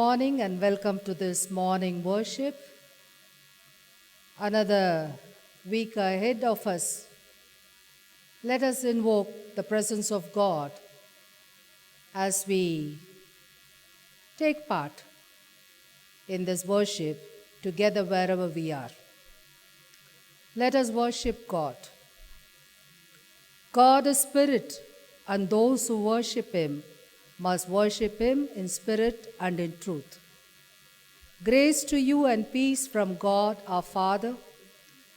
morning and welcome to this morning worship. Another week ahead of us. Let us invoke the presence of God as we take part in this worship together wherever we are. Let us worship God. God is spirit, and those who worship him must worship him in spirit and in truth. Grace to you and peace from God our Father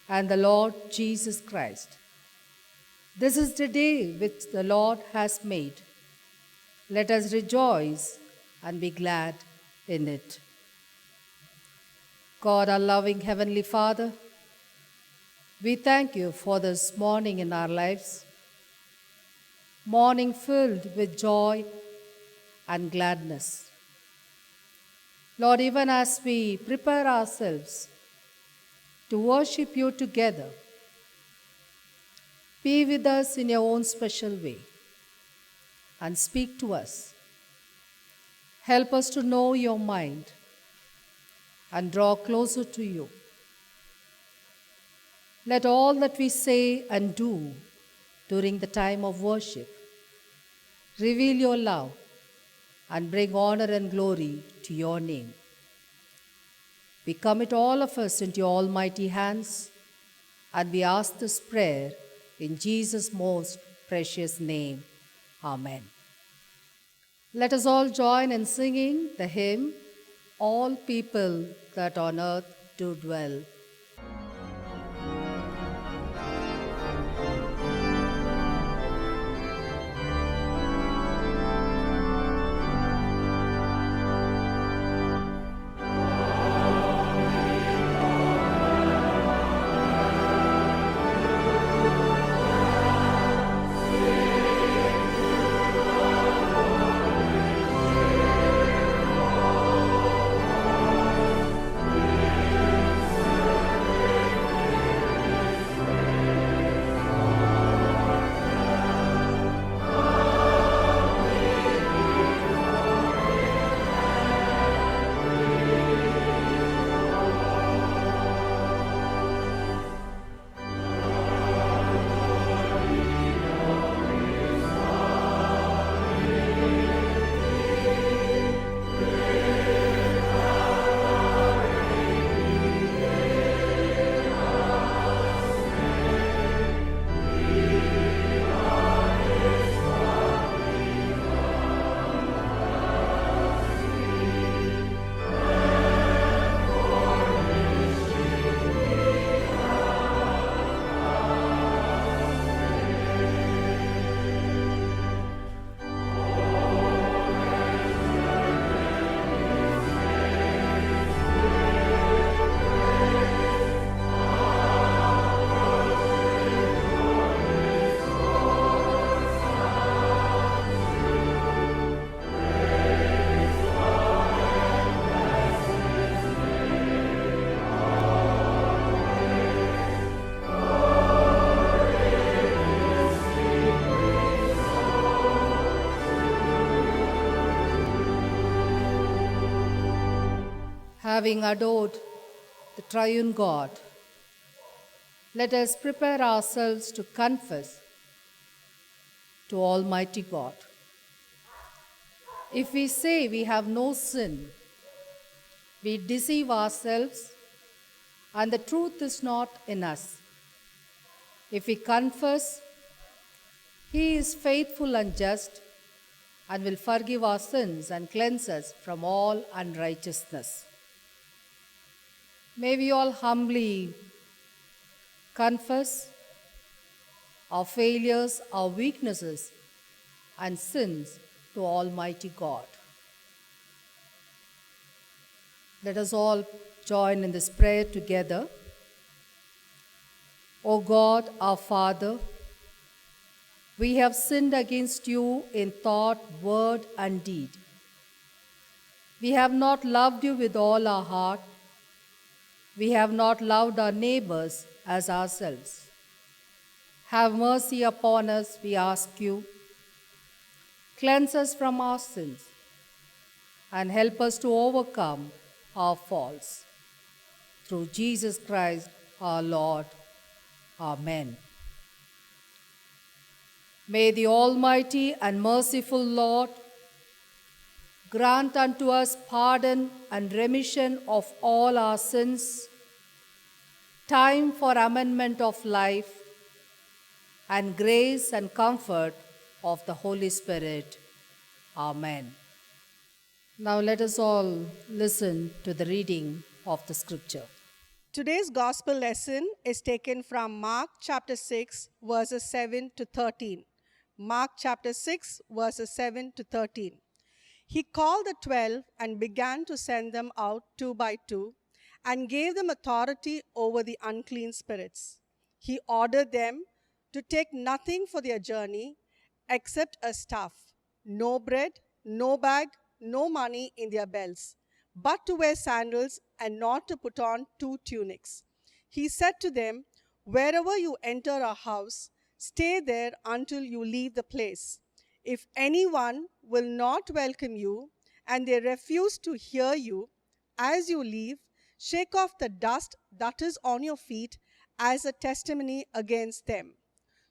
and the Lord Jesus Christ. This is the day which the Lord has made. Let us rejoice and be glad in it. God, our loving Heavenly Father, we thank you for this morning in our lives, morning filled with joy and gladness. Lord, even as we prepare ourselves to worship you together, be with us in your own special way and speak to us. Help us to know your mind and draw closer to you. Let all that we say and do during the time of worship reveal your love and bring honor and glory to your name. We commit all of us into your almighty hands, and we ask this prayer in Jesus' most precious name. Amen. Let us all join in singing the hymn, All People That on Earth Do Dwell. Having adored the triune God, let us prepare ourselves to confess to Almighty God. If we say we have no sin, we deceive ourselves and the truth is not in us. If we confess, he is faithful and just and will forgive our sins and cleanse us from all unrighteousness. May we all humbly confess our failures, our weaknesses, and sins to Almighty God. Let us all join in this prayer together. O God, our Father, we have sinned against you in thought, word, and deed. We have not loved you with all our heart. We have not loved our neighbors as ourselves. Have mercy upon us, we ask you. Cleanse us from our sins and help us to overcome our faults. Through Jesus Christ our Lord. Amen. May the Almighty and merciful Lord grant unto us pardon and remission of all our sins, time for amendment of life, and grace and comfort of the Holy Spirit. Amen. Now let us all listen to the reading of the scripture. Today's gospel lesson is taken from Mark chapter 6, verses 7 to 13. Mark chapter 6, verses 7 to 13. He called the 12 and began to send them out 2 by 2 and gave them authority over the unclean spirits. He ordered them to take nothing for their journey except a staff, no bread, no bag, no money in their belts, but to wear sandals and not to put on 2 tunics. He said to them, "Wherever you enter a house, stay there until you leave the place. If anyone will not welcome you and they refuse to hear you as you leave, shake off the dust that is on your feet as a testimony against them."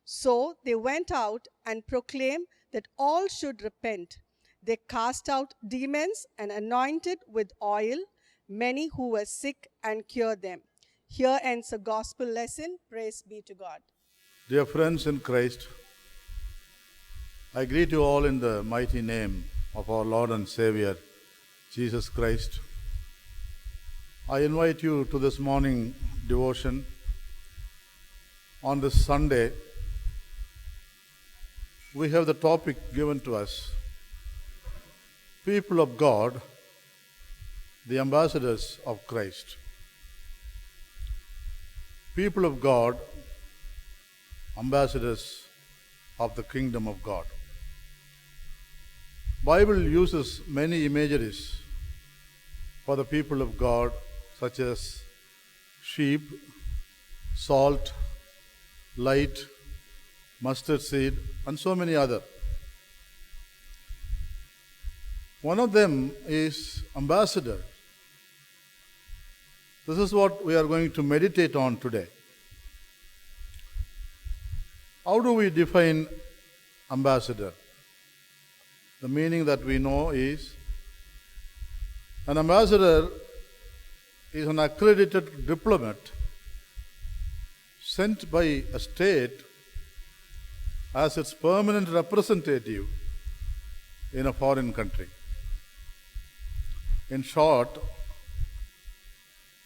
So they went out and proclaimed that all should repent. They cast out demons and anointed with oil many who were sick and cured them. Here ends the gospel lesson. Praise be to God. Dear friends in Christ, I greet you all in the mighty name of our Lord and Savior, Jesus Christ. I invite you to this morning devotion on this Sunday. We have the topic given to us, people of God, the ambassadors of Christ. People of God, ambassadors of the kingdom of God. Bible uses many imageries for the people of God, such as sheep, salt, light, mustard seed, and so many other. One of them is ambassador. This is what we are going to meditate on today. How do we define ambassador? The meaning that we know is an ambassador is an accredited diplomat sent by a state as its permanent representative in a foreign country. In short,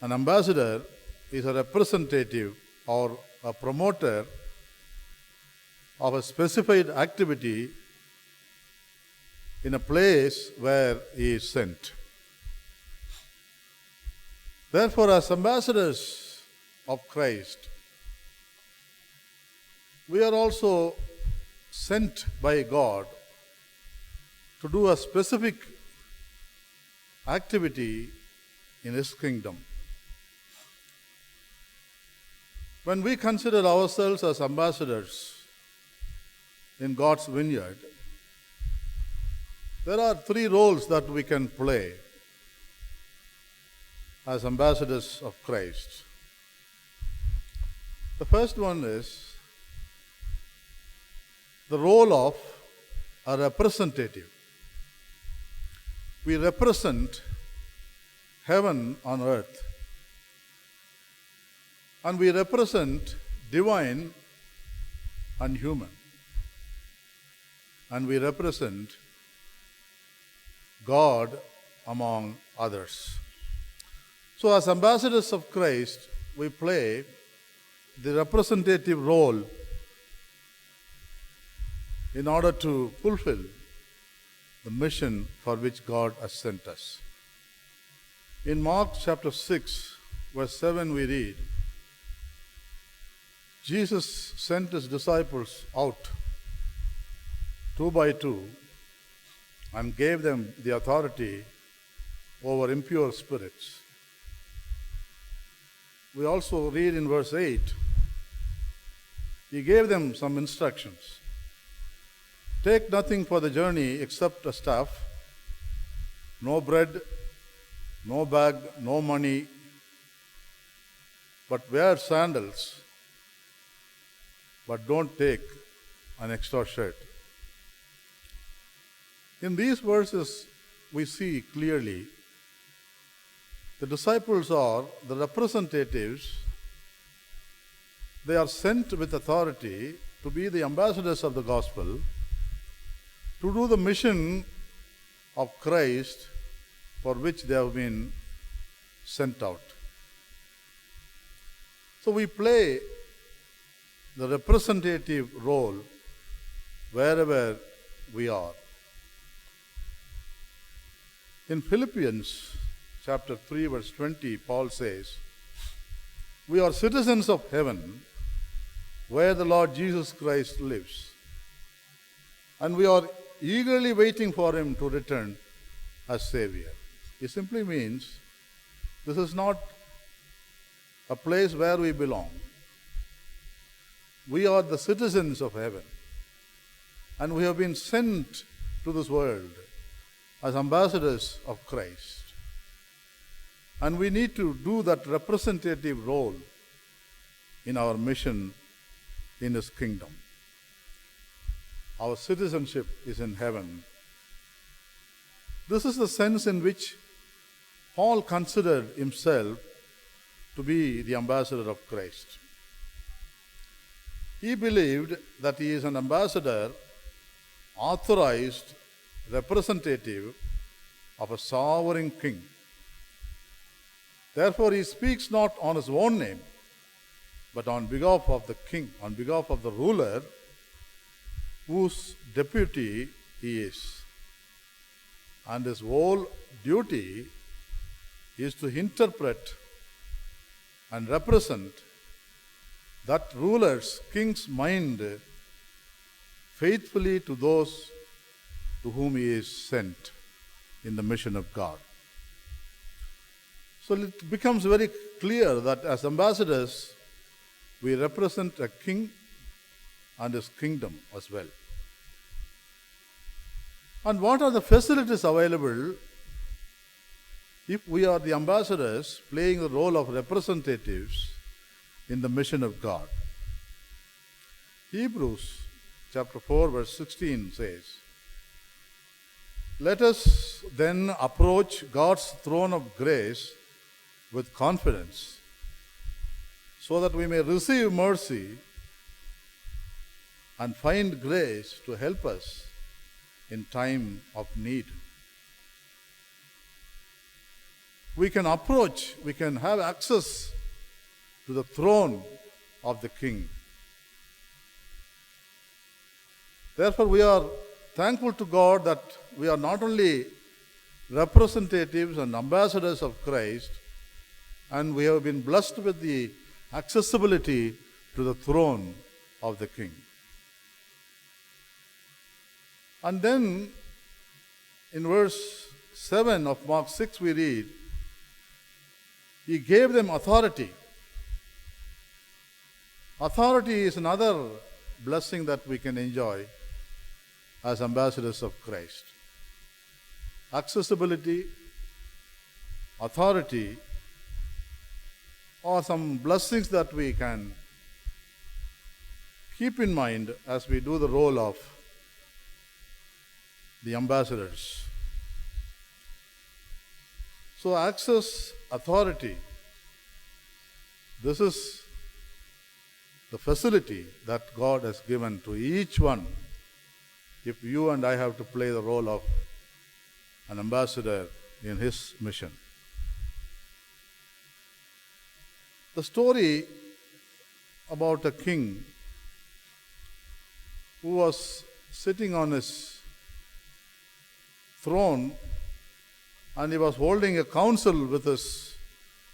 an ambassador is a representative or a promoter of a specified activity in a place where he is sent. Therefore, as ambassadors of Christ, we are also sent by God to do a specific activity in His kingdom. When we consider ourselves as ambassadors in God's vineyard, there are 3 roles that we can play as ambassadors of Christ. The first one is the role of a representative. We represent heaven on earth, and we represent divine and human, and we represent God among others. So as ambassadors of Christ, we play the representative role in order to fulfill the mission for which God has sent us. In Mark chapter 6, verse 7, we read, Jesus sent His disciples out 2 by 2 and gave them the authority over impure spirits. We also read in verse 8, He gave them some instructions. Take nothing for the journey except a staff, no bread, no bag, no money, but wear sandals, but don't take an extra shirt. In these verses, we see clearly the disciples are the representatives. They are sent with authority to be the ambassadors of the gospel, to do the mission of Christ for which they have been sent out. So we play the representative role wherever we are. In Philippians chapter 3 verse 20, Paul says, "We are citizens of heaven where the Lord Jesus Christ lives, and we are eagerly waiting for him to return as Savior." It simply means this is not a place where we belong. We are the citizens of heaven, and we have been sent to this world as ambassadors of Christ. And we need to do that representative role in our mission in His kingdom. Our citizenship is in heaven. This is the sense in which Paul considered himself to be the ambassador of Christ. He believed that he is an ambassador, authorized representative of a sovereign king. Therefore, he speaks not on his own name, but on behalf of the king, on behalf of the ruler, whose deputy he is. And his whole duty is to interpret and represent that ruler's, king's mind faithfully to those to whom he is sent in the mission of God. So it becomes very clear that as ambassadors, we represent a king and his kingdom as well. And what are the facilities available if we are the ambassadors playing the role of representatives in the mission of God? Hebrews chapter 4 verse 16 says, "Let us then approach God's throne of grace with confidence, so that we may receive mercy and find grace to help us in time of need." We can approach, we can have access to the throne of the King. Therefore, we are thankful to God that we are not only representatives and ambassadors of Christ, and we have been blessed with the accessibility to the throne of the King. And then in verse 7 of Mark 6 we read, "He gave them authority." Authority is another blessing that we can enjoy as ambassadors of Christ. Accessibility, authority are some blessings that we can keep in mind as we do the role of the ambassadors. So access, authority, this is the facility that God has given to each one if you and I have to play the role of an ambassador in His mission. The story about a king who was sitting on his throne, and he was holding a council with his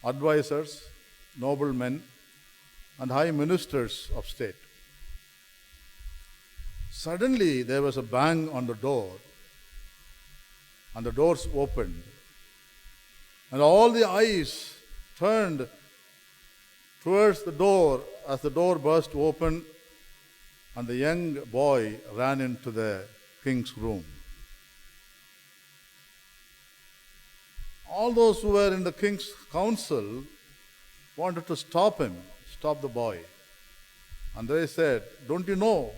advisors, noblemen, and high ministers of state. Suddenly there was a bang on the door, and the doors opened, and all the eyes turned towards the door as the door burst open, and the young boy ran into the king's room. all those who were in the king's council wanted to stop him, stop the boy. And they said, "Don't you know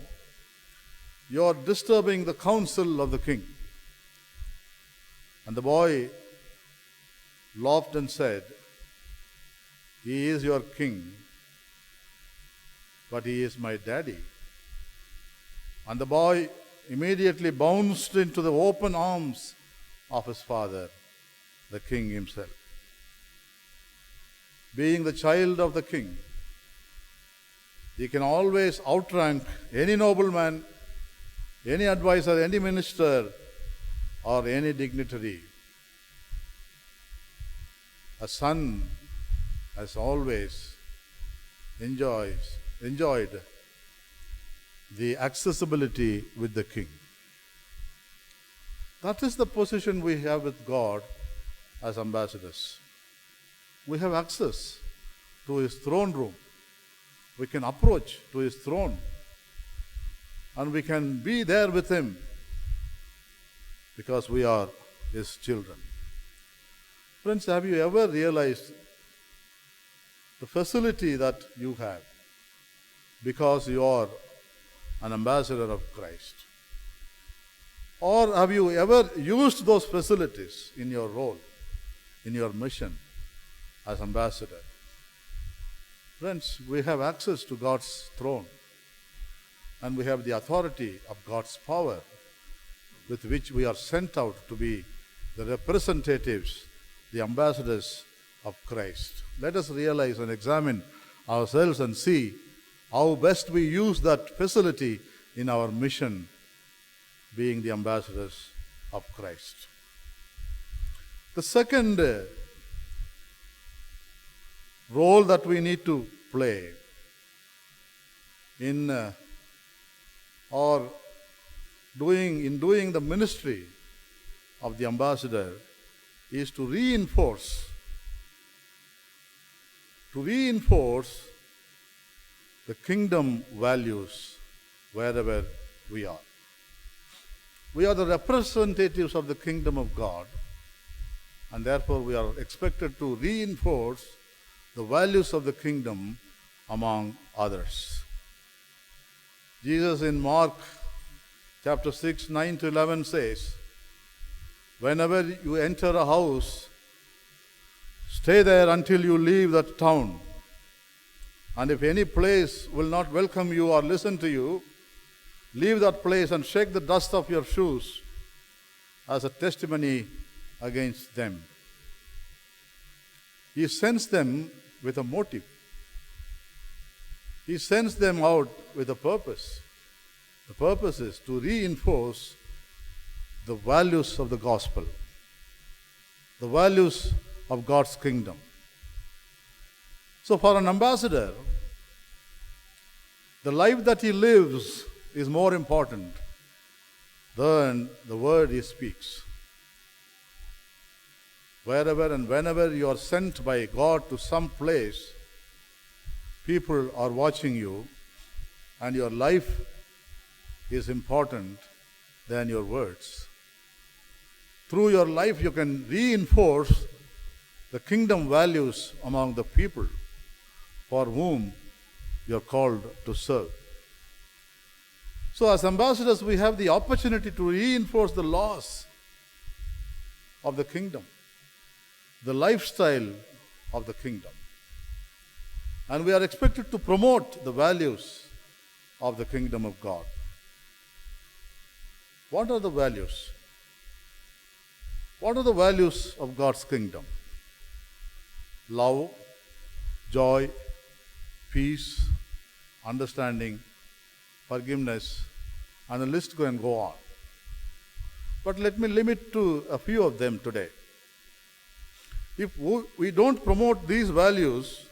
you are disturbing the counsel of the king?" And the boy laughed and said, "He is your king, but he is my daddy." And the boy immediately bounced into the open arms of his father, the king himself. Being the child of the king, he can always outrank any nobleman, any advisor, any minister, or any dignitary. A son has always enjoyed the accessibility with the king. That is the position we have with God as ambassadors. We have access to his throne room. We can approach to his throne and we can be there with him because we are his children. Friends, have you ever realized the facility that you have because you are an ambassador of Christ? Or have you ever used those facilities in your role, in your mission as ambassador? Friends, we have access to God's throne and we have the authority of God's power with which we are sent out to be the representatives, the ambassadors of Christ. Let us realize and examine ourselves and see how best we use that facility in our mission, being the ambassadors of Christ. The second role that we need to play in doing the ministry of the ambassador is to reinforce the kingdom values wherever we are. We are the representatives of the kingdom of God, and therefore we are expected to reinforce the values of the kingdom among others. Jesus in Mark chapter 6, 9 to 11 says, "Whenever you enter a house, stay there until you leave that town. And if any place will not welcome you or listen to you, leave that place and shake the dust off your shoes as a testimony against them." He sends them with a motive. He sends them out with a purpose. The purpose is to reinforce the values of the gospel, the values of God's kingdom. So for an ambassador, the life that he lives is more important than the word he speaks. Wherever and whenever you are sent by God to some place, people are watching you, and your life is important than your words. Through your life, you can reinforce the kingdom values among the people for whom you are called to serve. So as ambassadors, we have the opportunity to reinforce the laws of the kingdom, the lifestyle of the kingdom. And we are expected to promote the values of the kingdom of God. What are the values? What are the values of God's kingdom? Love, joy, peace, understanding, forgiveness, and the list can go on. But let me limit to a few of them today. If we don't promote these values,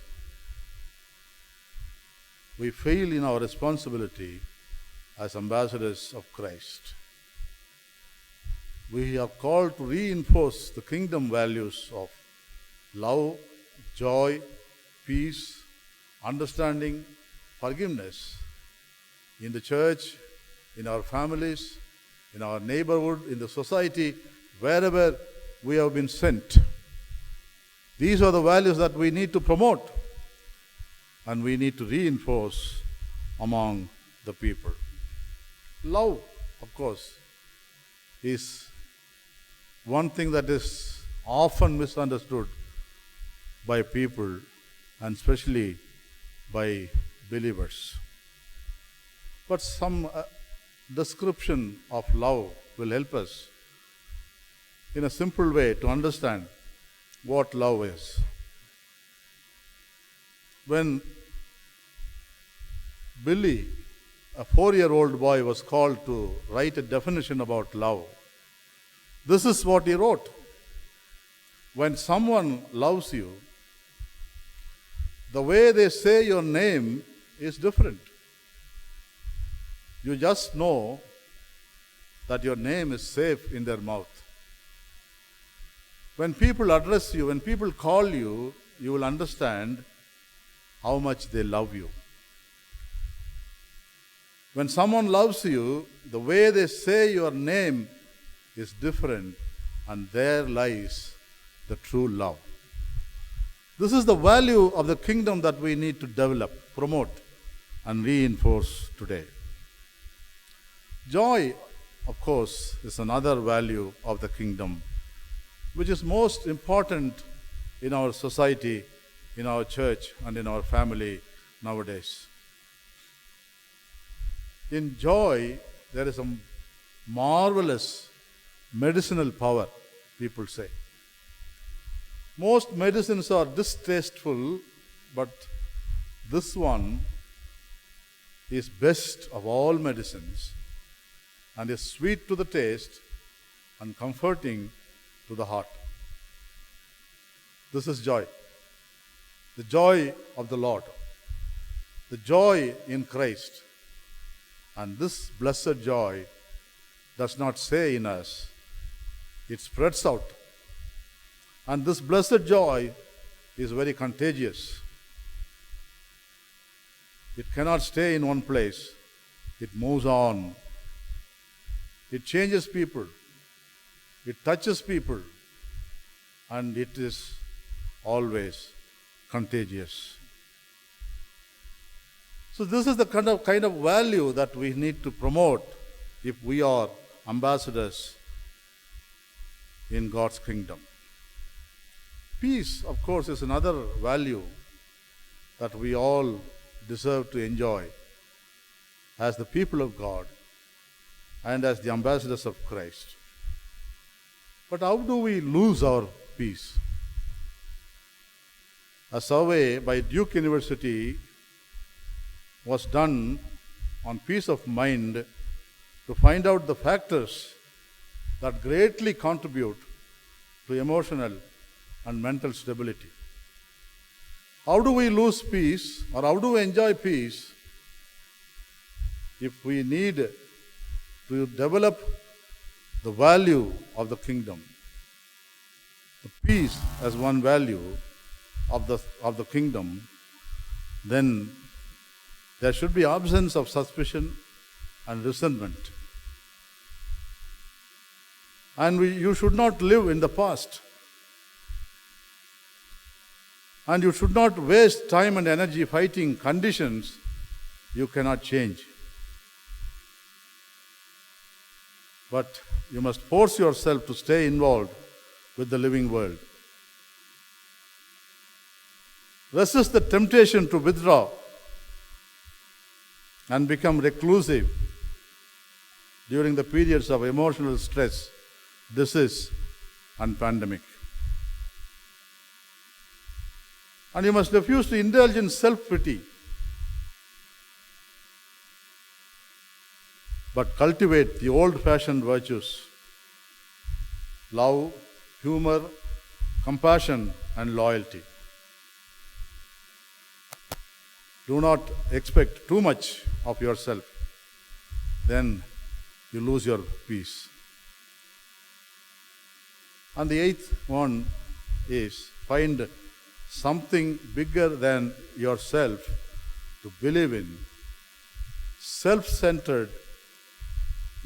we fail in our responsibility as ambassadors of Christ. We are called to reinforce the kingdom values of love, joy, peace, understanding, forgiveness in the church, in our families, in our neighborhood, in the society, wherever we have been sent. These are the values that we need to promote and we need to reinforce among the people. Love, of course, is one thing that is often misunderstood by people and especially by believers. But some description of love will help us in a simple way to understand what love is. When Billy, a 4-year-old boy, was called to write a definition about love, this is what he wrote. When someone loves you, the way they say your name is different. You just know that your name is safe in their mouth. When people address you, when people call you, you will understand how much they love you. When someone loves you, the way they say your name is different, and there lies the true love. This is the value of the kingdom that we need to develop, promote, and reinforce today. Joy, of course, is another value of the kingdom, which is most important in our society, in our church, and in our family nowadays. In joy, there is a marvelous medicinal power, people say. Most medicines are distasteful, but this one is best of all medicines and is sweet to the taste and comforting to the heart. This is joy. The joy of the Lord. The joy in Christ. And this blessed joy does not stay in us. It spreads out. And this blessed joy is very contagious. It cannot stay in one place. It moves on. It changes people. It touches people. And it is always contagious. So this is the kind of value that we need to promote if we are ambassadors in God's kingdom. Peace, of course, is another value that we all deserve to enjoy as the people of God and as the ambassadors of Christ. But how do we lose our peace? A survey by Duke University was done on peace of mind to find out the factors that greatly contribute to emotional and mental stability. How do we lose peace, or how do we enjoy peace if we need to develop the value of the kingdom? The peace as one value of the kingdom, then there should be absence of suspicion and resentment. And you should not live in the past. And you should not waste time and energy fighting conditions you cannot change. But you must force yourself to stay involved with the living world. Resist the temptation to withdraw and become reclusive during the periods of emotional stress, disease, and pandemic. And you must refuse to indulge in self-pity, but cultivate the old-fashioned virtues: love, humor, compassion, and loyalty. Do not expect too much of yourself. Then you lose your peace. And the eighth one is find something bigger than yourself to believe in. Self-centered,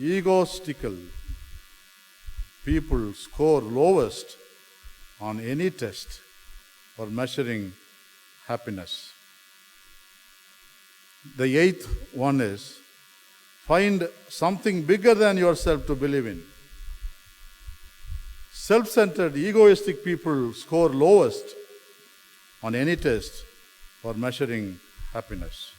egotistical people score lowest on any test for measuring happiness. The eighth one is find something bigger than yourself to believe in. Self-centered, egoistic people score lowest on any test for measuring happiness.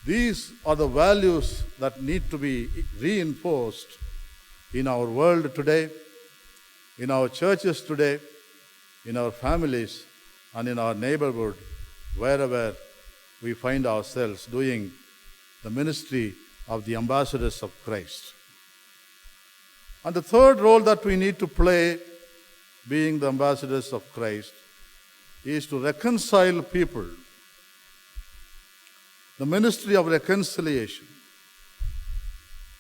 These are the values that need to be reinforced in our world today, in our churches today, in our families, and in our neighborhood, wherever we find ourselves doing the ministry of the ambassadors of Christ. And the third role that we need to play, being the ambassadors of Christ, is to reconcile people. The ministry of reconciliation.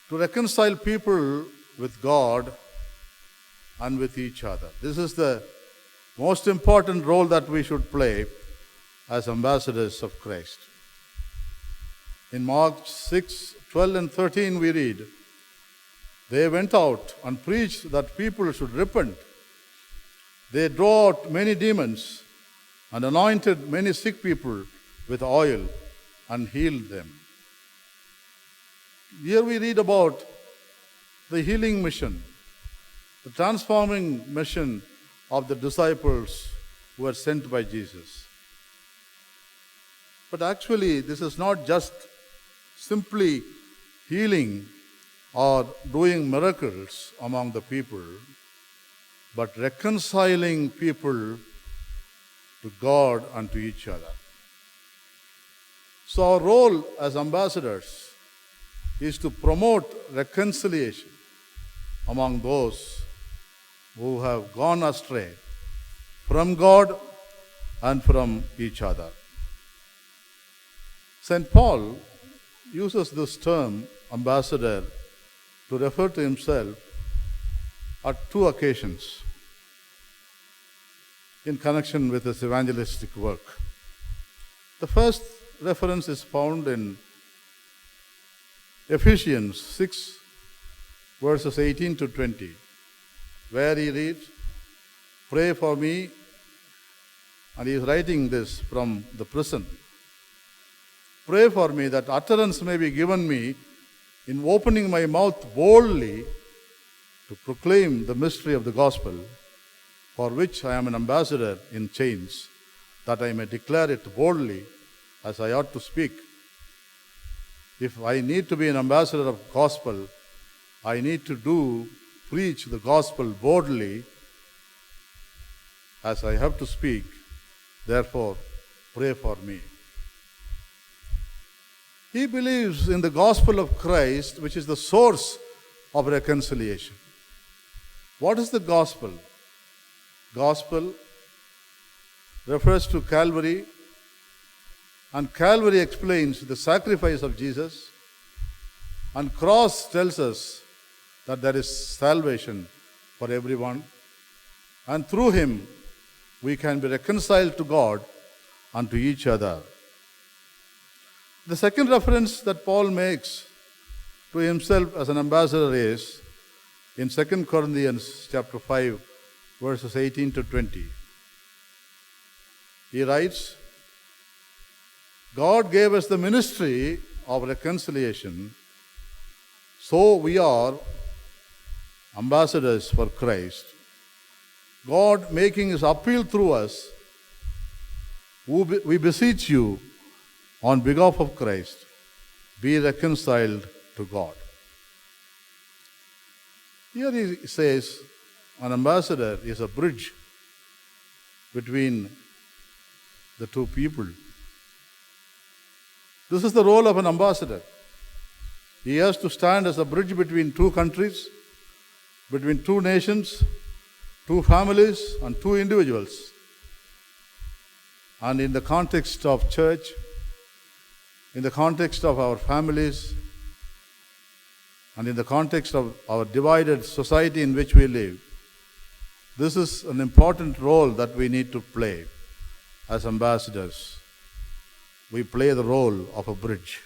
To reconcile people with God and with each other. This is the most important role that we should play as ambassadors of Christ. In Mark 6, 12 and 13 we read, they went out and preached that people should repent. They drove out many demons and anointed many sick people with oil and healed them. Here we read about the healing mission, the transforming mission of the disciples who were sent by Jesus. But actually, this is not just simply healing or doing miracles among the people, but reconciling people to God and to each other. So our role as ambassadors is to promote reconciliation among those who have gone astray from God and from each other. St. Paul uses this term, ambassador, to refer to himself at two occasions in connection with his evangelistic work. The first reference is found in Ephesians 6, verses 18 to 20, where he reads, "Pray for me," and he is writing this from the prison. "Pray for me that utterance may be given me in opening my mouth boldly to proclaim the mystery of the gospel, for which I am an ambassador in chains, that I may declare it boldly as I ought to speak. If I need to be an ambassador of the gospel, I need to preach the gospel boldly as I have to speak. Therefore, pray for me." He believes in the gospel of Christ, which is the source of reconciliation. What is the gospel? Gospel refers to Calvary, and Calvary explains the sacrifice of Jesus, and cross tells us that there is salvation for everyone, and through him we can be reconciled to God and to each other. The second reference that Paul makes to himself as an ambassador is in 2 Corinthians chapter 5, verses 18 to 20. He writes, "God gave us the ministry of reconciliation, so we are ambassadors for Christ. God making his appeal through us, we beseech you, on behalf of Christ, be reconciled to God." Here he says an ambassador is a bridge between the two people. This is the role of an ambassador. He has to stand as a bridge between two countries, between two nations, two families, and two individuals. And in the context of church, in the context of our families, and in the context of our divided society in which we live, this is an important role that we need to play as ambassadors. We play the role of a bridge.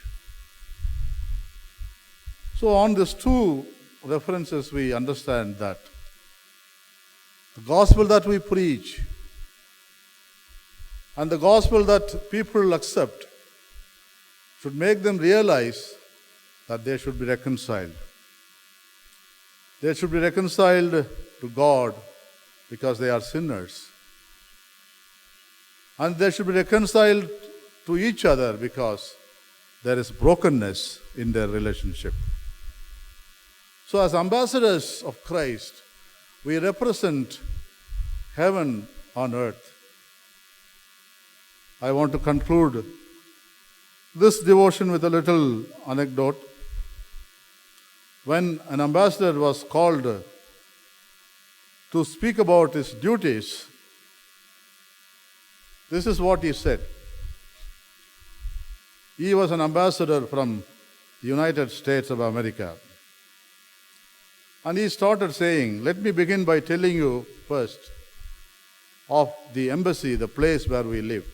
So on these two references, we understand that the gospel that we preach And the gospel that people accept should make them realize that they should be reconciled. They should be reconciled to God because they are sinners. And they should be reconciled to each other because there is brokenness in their relationship. So, as ambassadors of Christ, we represent heaven on earth. I want to conclude this devotion with a little anecdote. When an ambassador was called to speak about his duties, this is what he said. He was an ambassador from the United States of America. And he started saying, let me begin by telling you first of the embassy, the place where we live.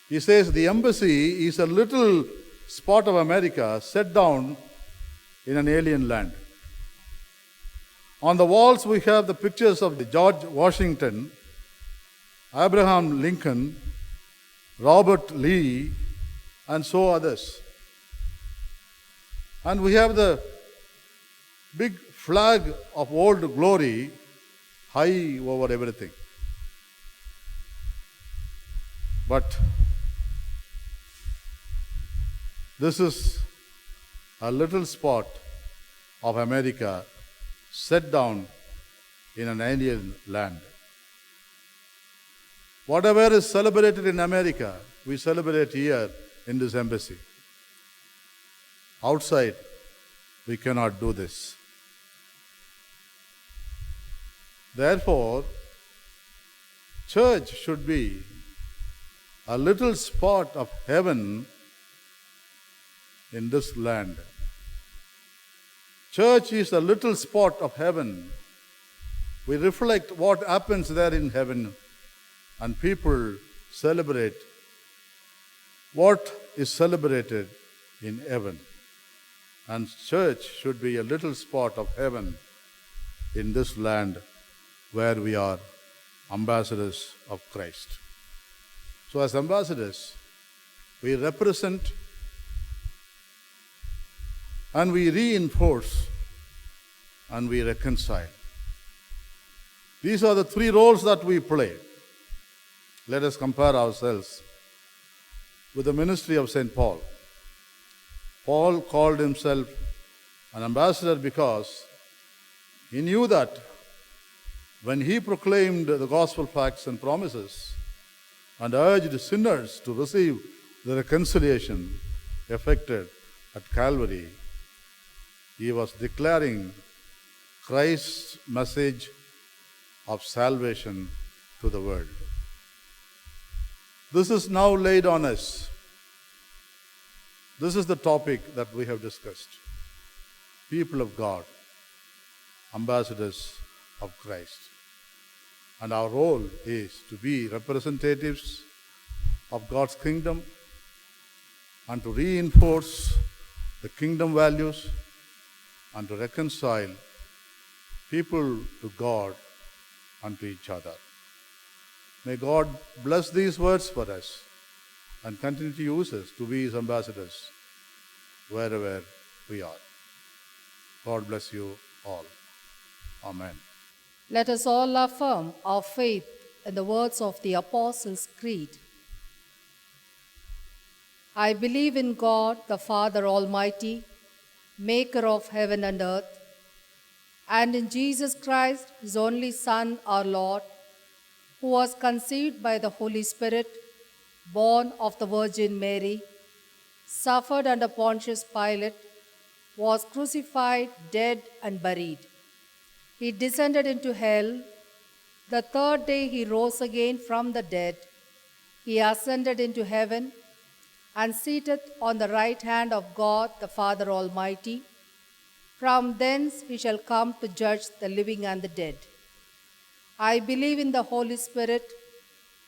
He says the embassy is a little spot of America set down in an alien land. On the walls we have the pictures of the George Washington, Abraham Lincoln, Robert Lee, and so others. And we have the big flag of Old Glory high over everything. But this is a little spot of America set down in an alien land. Whatever is celebrated in America, we celebrate here in this embassy. Outside, we cannot do this. Therefore, church should be a little spot of heaven in this land. Church is a little spot of heaven. We reflect what happens there in heaven, and people celebrate what is celebrated in heaven. And church should be a little spot of heaven in this land where we are ambassadors of Christ. So as ambassadors, we represent and we reinforce and we reconcile. These are the three roles that we play. Let us compare ourselves with the ministry of St. Paul. Paul called himself an ambassador because he knew that when he proclaimed the gospel facts and promises and urged sinners to receive the reconciliation effected at Calvary, he was declaring Christ's message of salvation to the world. This is now laid on us. This is the topic that we have discussed. People of God, ambassadors of Christ. And our role is to be representatives of God's kingdom and to reinforce the kingdom values and to reconcile people to God and to each other. May God bless these words for us and continue to use us to be His ambassadors wherever we are. God bless you all. Amen. Let us all affirm our faith in the words of the Apostles' Creed. I believe in God, the Father Almighty, maker of heaven and earth, and in Jesus Christ, His only Son, our Lord, who was conceived by the Holy Spirit, born of the Virgin Mary, suffered under Pontius Pilate, was crucified, dead, and buried. He descended into hell. The third day He rose again from the dead. He ascended into heaven and sitteth on the right hand of God, the Father Almighty. From thence He shall come to judge the living and the dead. I believe in the Holy Spirit,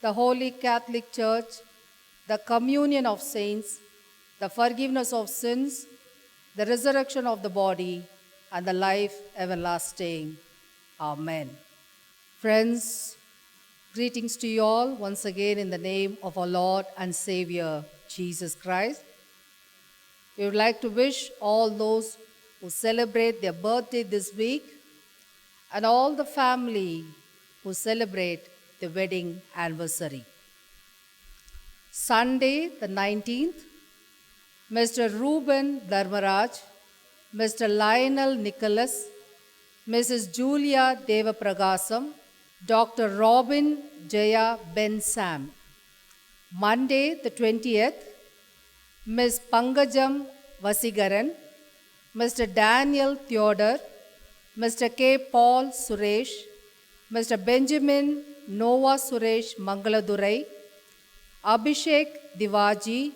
the Holy Catholic Church, the communion of saints, the forgiveness of sins, the resurrection of the body, and the life everlasting. Amen. Friends, Greetings to you all once again in the name of our Lord and Savior, Jesus Christ. We would like to wish all those who celebrate their birthday this week and all the family who celebrate the wedding anniversary. Sunday, the 19th, Mr. Reuben Dharmaraj, Mr. Lionel Nicholas, Mrs. Julia Devapragasam, Dr. Robin Jaya Ben Sam. Monday, the 20th, Ms. Pangajam Vasigaran, Mr. Daniel Theodore, Mr. K. Paul Suresh, Mr. Benjamin Noah Suresh Mangaladurai, Abhishek Divaji,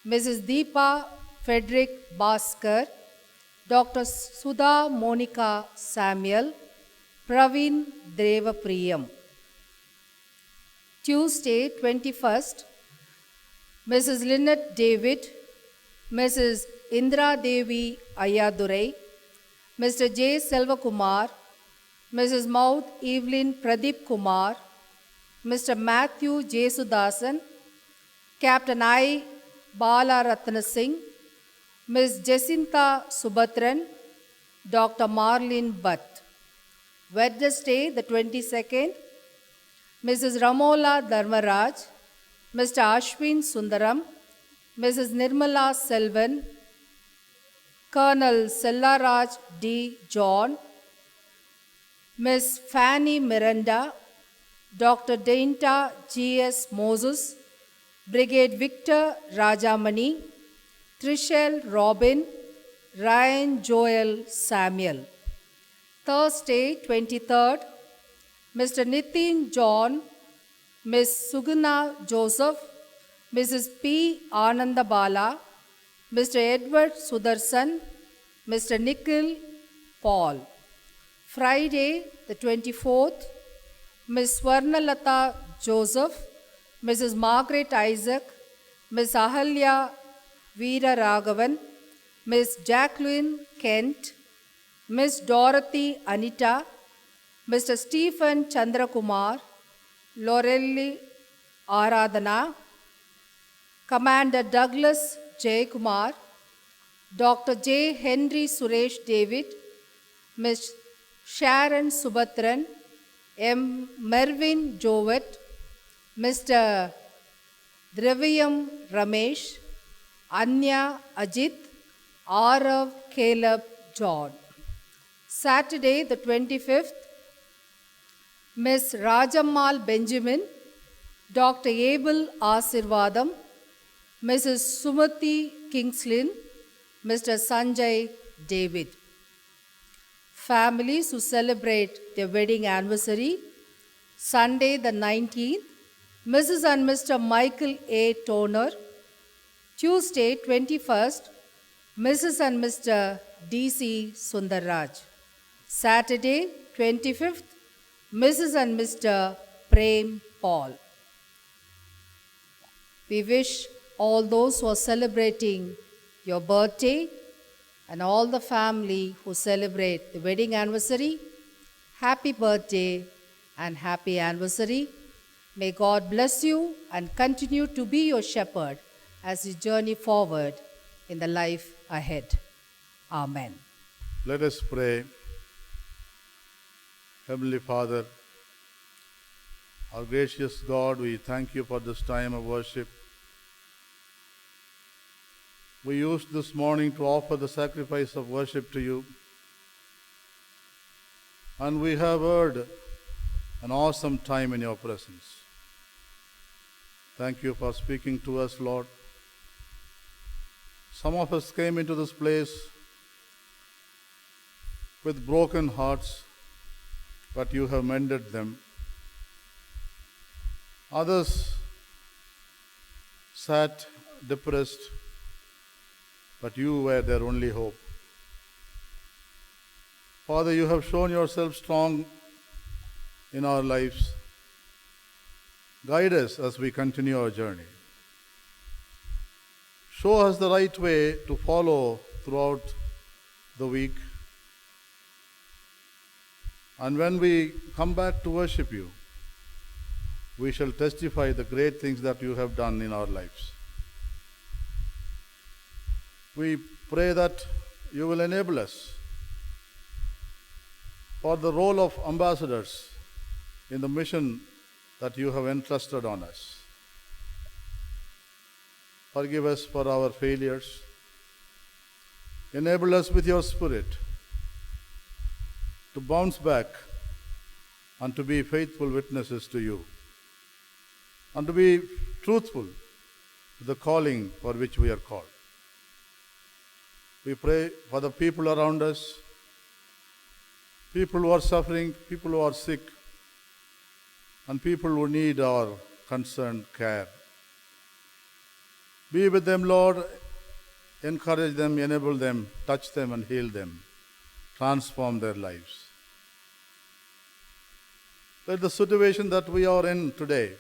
Mrs. Deepa Frederick Bhaskar, Dr. Sudha Monica Samuel, Praveen Devapriyam. Tuesday, 21st, Mrs. Lynette David, Mrs. Indra Devi Ayadurai, Mr. J. Selvakumar, Mrs. Maud Evelyn Pradeep Kumar, Mr. Matthew J. Sudasan, Captain I. Bala Ratna Singh, Ms. Jacinta Subatran, Dr. Marlene Butt. Wednesday, the 22nd, Mrs. Ramola Dharmaraj, Mr. Ashwin Sundaram, Mrs. Nirmala Selvan, Colonel Sellaraj D. John, Ms. Fanny Miranda, Dr. Dainta G.S. Moses, Brigade Victor Rajamani, Trishel Robin, Ryan Joel Samuel. Thursday, 23rd, Mr. Nitin John, Ms. Suguna Joseph, Mrs. P. Anandabala, Mr. Edward Sudarsan, Mr. Nikhil Paul. Friday, the 24th, Ms. Swarnalata Joseph, Mrs. Margaret Isaac, Ms. Ahalya Veera Raghavan, Ms. Jacqueline Kent, Ms. Dorothy Anita, Mr. Stephen Chandrakumar, Lorelli Aradhana, Commander Douglas J. Kumar, Dr. J. Henry Suresh David, Ms. Sharon Subatran, M. Mervyn Jowett, Mr. Draviyam Ramesh, Anya Ajit, Arav Caleb John. Saturday, the 25th, Ms. Rajammal Benjamin, Dr. Abel Asirvadam, Mrs. Sumati Kingslin, Mr. Sanjay David. Families who celebrate their wedding anniversary, Sunday, the 19th, Mrs. and Mr. Michael A. Toner. Tuesday, 21st, Mrs. and Mr. D.C. Sundarraj. Saturday, 25th, Mrs. and Mr. Prem Paul. We wish all those who are celebrating your birthday and all the family who celebrate the wedding anniversary, happy birthday and happy anniversary. May God bless you and continue to be your shepherd as you journey forward in the life ahead. Amen. Let us pray. Heavenly Father, our gracious God, we thank you for this time of worship. We used this morning to offer the sacrifice of worship to you, and we have heard an awesome time in your presence. Thank you for speaking to us, Lord. Some of us came into this place with broken hearts, but you have mended them. Others sat depressed, but you were their only hope. Father, you have shown yourself strong in our lives. Guide us as we continue our journey. Show us the right way to follow throughout the week. And when we come back to worship you, we shall testify the great things that you have done in our lives. We pray that you will enable us for the role of ambassadors in the mission that you have entrusted on us. Forgive us for our failures. Enable us with your Spirit to bounce back and to be faithful witnesses to you, and to be truthful to the calling for which we are called. We pray for the people around us, people who are suffering, people who are sick, and people who need our concerned care. Be with them, Lord. Encourage them, enable them, touch them and heal them. Transform their lives. Let the situation that we are in today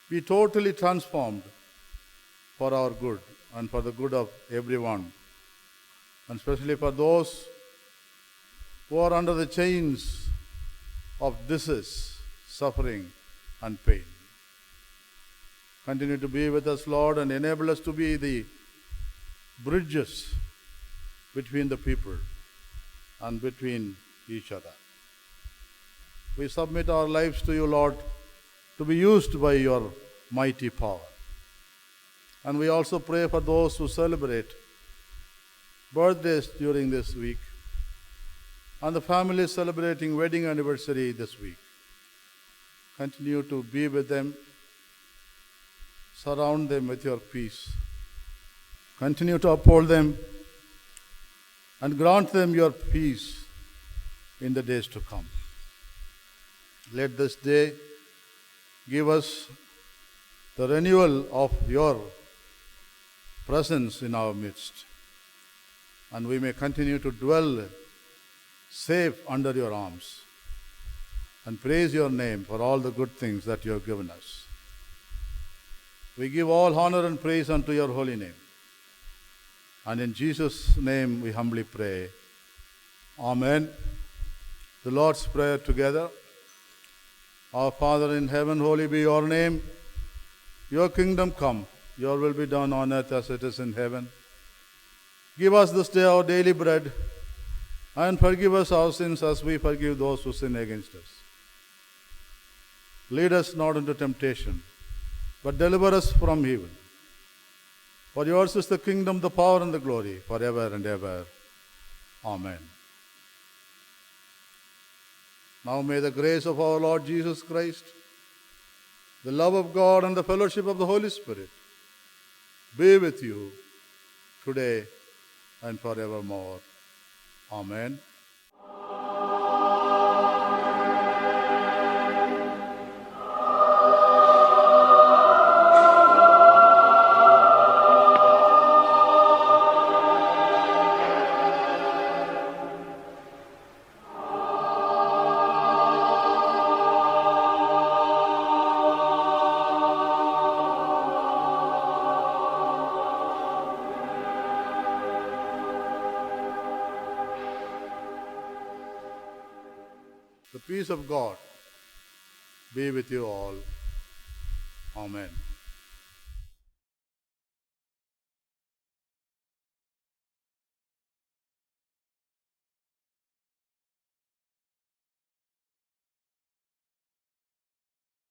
be totally transformed for our good and for the good of everyone, and especially for those who are under the chains of disease, suffering, and pain. Continue to be with us, Lord, and enable us to be the bridges between the people and between each other. We submit our lives to you, Lord, to be used by your mighty power. And we also pray for those who celebrate birthdays during this week, and the families celebrating wedding anniversary this week. Continue to be with them. Surround them with your peace. Continue to uphold them and grant them your peace in the days to come. Let this day give us the renewal of your presence in our midst, and we may continue to dwell safe under your arms and praise your name for all the good things that you have given us. We give all honor and praise unto your holy name. And in Jesus' name we humbly pray. Amen. The Lord's Prayer together. Our Father in heaven, holy be your name. Your kingdom come. Your will be done on earth as it is in heaven. Give us this day our daily bread, and forgive us our sins as we forgive those who sin against us. Lead us not into temptation, but deliver us from evil. For yours is the kingdom, the power, and the glory, forever and ever. Amen. Now may the grace of our Lord Jesus Christ, the love of God, and the fellowship of the Holy Spirit be with you today and forevermore. Amen. The peace of God be with you all. Amen.